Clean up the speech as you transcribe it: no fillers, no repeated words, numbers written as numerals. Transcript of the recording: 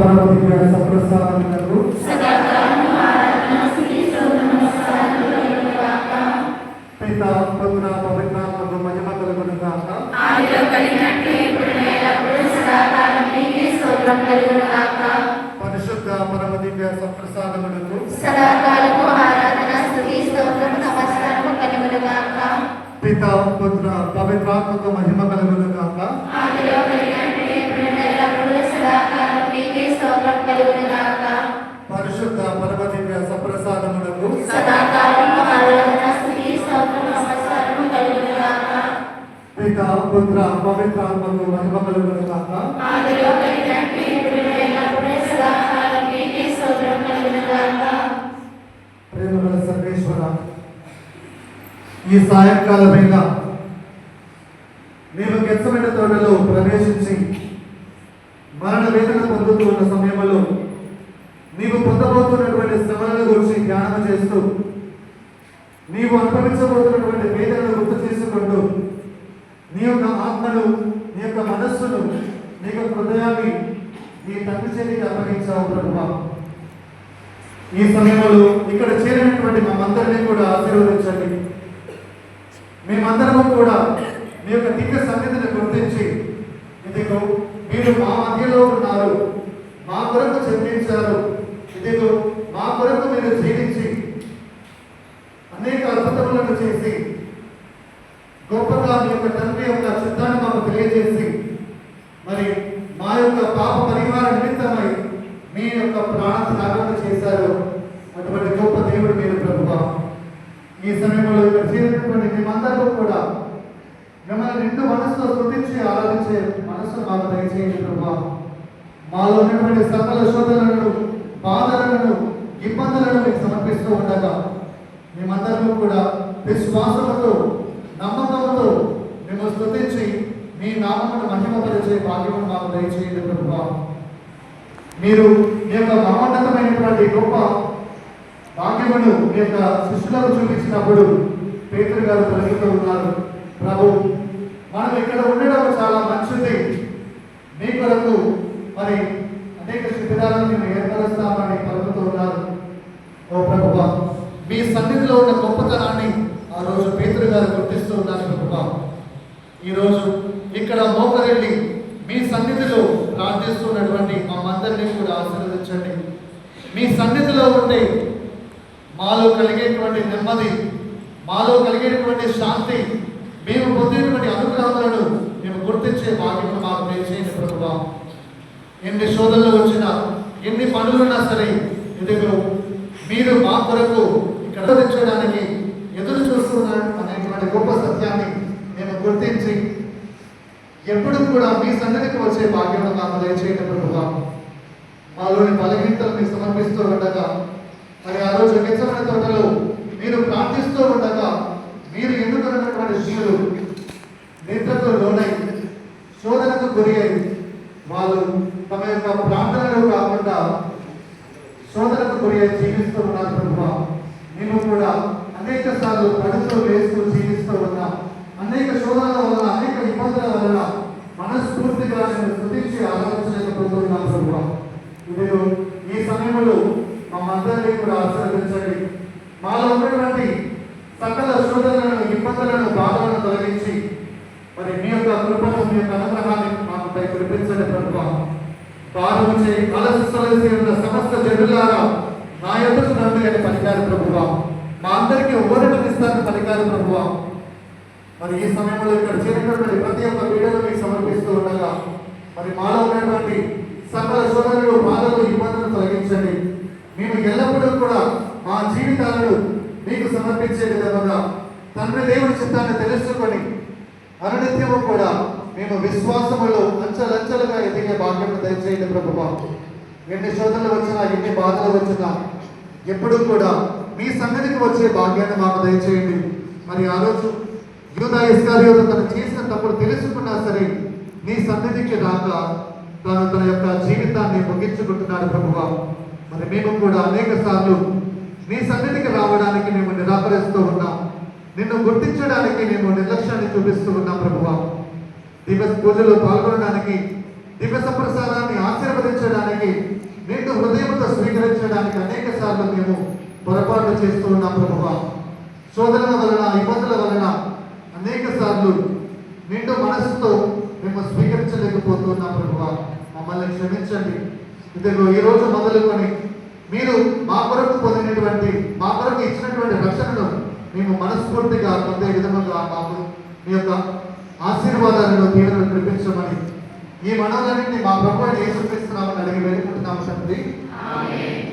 పరమదివ్య సప్రసాదములకు పితా పుత్ర పవిత్రాత్మకు మహిమ కలుగును గాక. పరిశుద్ధ పరమదివ్య సప్రసాదములకు పితా పుత్ర పవిత్రాత్మకు మహిమ కలుగును గాక. పరిశుద్ధ పరమదివ్య సప్రసాదములకు పితా పుత్ర పవిత్రాత్మకు మహిమ కలుగును గాక. ప్రేమగల సర్వేశ్వర, ఈ సాయంకాలమైన నీవు గెత్సెమనే తోటలో ప్రవేశించి మరణ వేదన పొందుతూ ఉన్న సమయంలో నీవు పొందబోతున్నటువంటి శ్రమలను గురించి ధ్యానం చేస్తూ నీవు అనుభవించబోతున్నటువంటి వేదనను గుర్తు చేసుకుంటూ నీ యొక్క ఆత్మను, నీ యొక్క మనస్సును, నీ యొక్క హృదయాన్ని నీ తండ్రి చేతికి అప్పగించావు ప్రభువా. ఈ సమయంలో ఇక్కడ చేరినటువంటి మేమందరినీ కూడా ఆశీర్వదించండి. మేమందరము కూడా మీ యొక్క దివ్య సన్నిధిని గుర్తించి, ఇదిగో మీరు మా మధ్యలో ఉన్నారు, మా కొరకు చెల్లించారు, ఇదిగో మా కొరకు మీరు జీవించి అనేక అద్భుతములను చేసి గొప్పగా మీ యొక్క తండ్రి యొక్క చిత్తాన్ని మాకు తెలియజేసి మరి మా యొక్క పాప పరిహార నిమిత్తమై మీ యొక్క ప్రాణ త్యాగం చేశారు. అటువంటి గొప్ప దేవుడు మీరు ప్రభువా. ఈ సమయంలో ఇక్కడ చేరినటువంటి మేమందరూ కూడా మిమ్మల్ని నిండు మనసులో స్తుతించి ఆరాధించే మనసును మాకు దయచేయండి ప్రభువా. మాలో ఉన్నటువంటి సకల శోధనలను, బాధలను, ఇబ్బందులను మీకు సమర్పిస్తూ ఉండగా మేమందరూ కూడా విశ్వాసంతో, నమ్మకంతో మేము స్తుతించి మీ నామమును మహిమపరిచే భాగ్యమును మాకు దయచేయండి ప్రభువా. మీరు మీ యొక్క మహోన్నతమైనటువంటి గొప్ప భాగ్యమును మీ యొక్క శిష్యులకు చూపించినప్పుడు పేతురు గారు పలుకుతూ ఉన్నారు, ప్రభు మనం ఇక్కడ ఉండడం చాలా మంచిది, మీ కొరకు మరి అనేక శిబిరాలను మేము ఏర్పరుస్తామని పలుకుతూ ఉన్నారు. ఓ ప్రభువా, మీ సన్నిధిలో ఉన్న గొప్పతనాన్ని ఆ రోజు పేతురు గారు గుర్తిస్తూ ఉన్నారు ప్రభువా. ఈరోజు ఇక్కడ మోకరెళ్ళి మీ సన్నిధిలో ప్రార్థిస్తున్నటువంటి మమ్మందరినీ కూడా ఆశీర్వదించండి. మీ సన్నిధిలో ఉంటే మాలో కలిగేటువంటి నెమ్మది, మాలో కలిగేటువంటి శాంతి, మేము పొందేటువంటి అనుగ్రహాలను మేము గుర్తించే భాగ్యము మాకు దయచేయండి ప్రభువా. ఎన్ని శోధనలు వచ్చినా, ఎన్ని పనులున్నా సరే, ఇదిగో మీరు మా కొరకు ఇక్కడ తెచ్చడానికి ఎదురు చూస్తున్నారు అనేటువంటి గొప్ప సత్యాన్ని మేము గుర్తించి ఎప్పుడు కూడా మీ సన్నిధికి వచ్చే భాగ్యం మాకు దయచేయండి ప్రభువా. మాలోని బలహీనతలు మీకు సమర్పిస్తూ ఉండగా మరి ఆ రోజు గెత్సెమనే తోటలో మీరు ప్రార్థిస్తూ ఉండగా మీరు ఎన్నుకున్నటువంటి శిష్యులు నిద్రకు లోనై శోధనకు గురి అయి వాళ్ళు తమ యొక్క ప్రార్థనలు కాకుండా శోధనకు గురి అయి జీవిస్తూ ఉన్నారు ప్రభువా. మేము కూడా అనేక సార్లు పడుతూ వేస్తూ జీవిస్తూ ఉన్నాం. అనేక శోధనల వలన, అనేక ఇబ్బందుల వలన మనస్ఫూర్తిగా నేను స్తుతించి ఆలోచించలేకపోతున్నాం ప్రభువా. మీరు ఈ సమయంలో మమ్మందరినీ కూడా ఆశీర్వదించండి. మాలో ఉన్నటువంటి సకల శోధనలను, ఇబ్బందులను, బాధలను తొలగించి మరి మీ యొక్క కృపను, మీ యొక్క అనుగ్రహాన్ని మాపై కురిపించండి ప్రభువా. భారము చేయి అలసి ఉన్న సమస్త జనులారా నా యొద్దకు రండి అని పలికారు ప్రభువా. మా అందరికీ ఊరటనిస్తారని పలికారు ప్రభువా. మరి ఈ సమయంలో ఇక్కడ చేరినటువంటి ప్రతి ఒక్క వీడియోను మీకు సమర్పిస్తూ ఉండగా మరి మాలో ఉన్నటువంటి సకల శోధనలు, బాధలు, ఇబ్బందులను తొలగించండి. మేము ఎల్లప్పుడూ కూడా మా జీవితాలను మీకు సమర్పించే విధంగా తండ్రి దేవుని చిత్తాన్ని తెలుసుకొని అనునిత్యము కూడా మేము విశ్వాసములో అంచెలంచెలుగా ఎదిగే భాగ్యం దయచేయండి ప్రభువా. ఎన్ని శోధనలు వచ్చినా, ఎన్ని బాధలు వచ్చినా ఎప్పుడూ కూడా మీ సన్నిధికి వచ్చే భాగ్యాన్ని మాకు దయచేయండి. మరి ఆ రోజు యూదా ఇస్కరియోతు తను చేసిన తప్పుడు తెలుసుకున్నా సరే నీ సన్నిధికి రాక తాను తన యొక్క జీవితాన్ని ముగించుకుంటున్నాడు ప్రభువా. మరి మేము కూడా అనేక సార్లు నీ సన్నిధికి రావడానికి మేము నిరాకరిస్తూ ఉన్నాం. నిన్ను గుర్తించడానికి మేము నిర్లక్ష్యాన్ని చూపిస్తూ ఉన్నాం ప్రభువా. దివస్ పూజలో పాల్గొనడానికి దివ్య సప్రసాదాన్ని ఆశీర్వదించడానికి, నిండు హృదయంతో స్వీకరించడానికి అనేక సార్లు మేము పొరపాట్లు చేస్తూ ఉన్నాం ప్రభువా. శోధనల వలన, ఇబ్బందుల వలన అనేక సార్లు నిండు మనసుతో మేము స్వీకరించలేకపోతున్నాం ప్రభువా. మమ్మల్ని క్షమించండి. ఇదిగో ఈ రోజు మొదలుకొని మీరు మా కొరకు పొందినటువంటి, మా కొరకు ఇచ్చినటువంటి రక్షణను మేము మనస్ఫూర్తిగా పొందే విధముగా మాకు మీ యొక్క ఆశీర్వాదాలను దీవెనలు కురిపించమని ఈ మనవులన్నింటినీ మా ప్రభువైన యేసుక్రీస్తు నామమున అడిగి వేడుకుంటున్నాము తండ్రి. ఆమేన్.